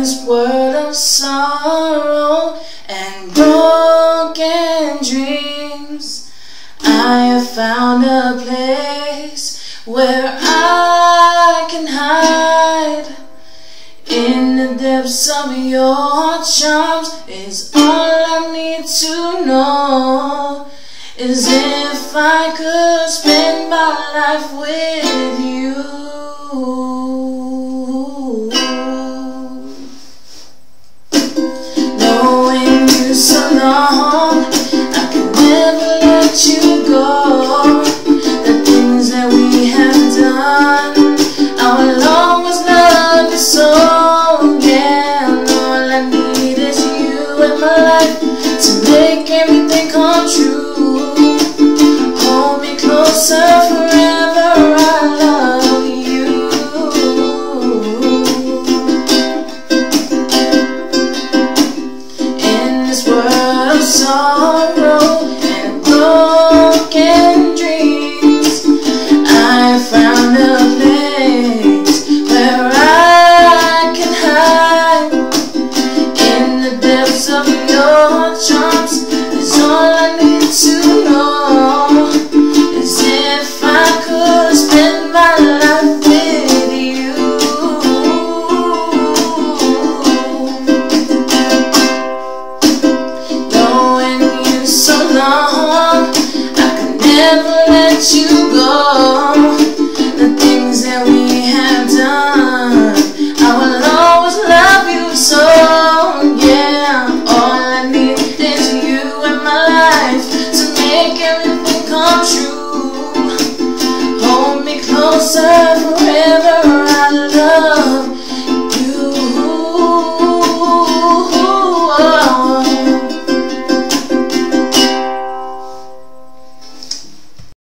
this world of sorrow and broken dreams, I have found a place where I can hide. In the depths of your charms is all I need to know. As if I could spend my life with you. Knowing you so long, I can never let you go. The things that we have done, our longest love is so again. All I need is you in my life to make everything come true. Hold me closer forever, I love you. In this world of sorrow and broken dreams, I found a place where I can hide. In the depths of your charms is all I need to know. As if I could spend my life with you. Knowing you so long, I could never let you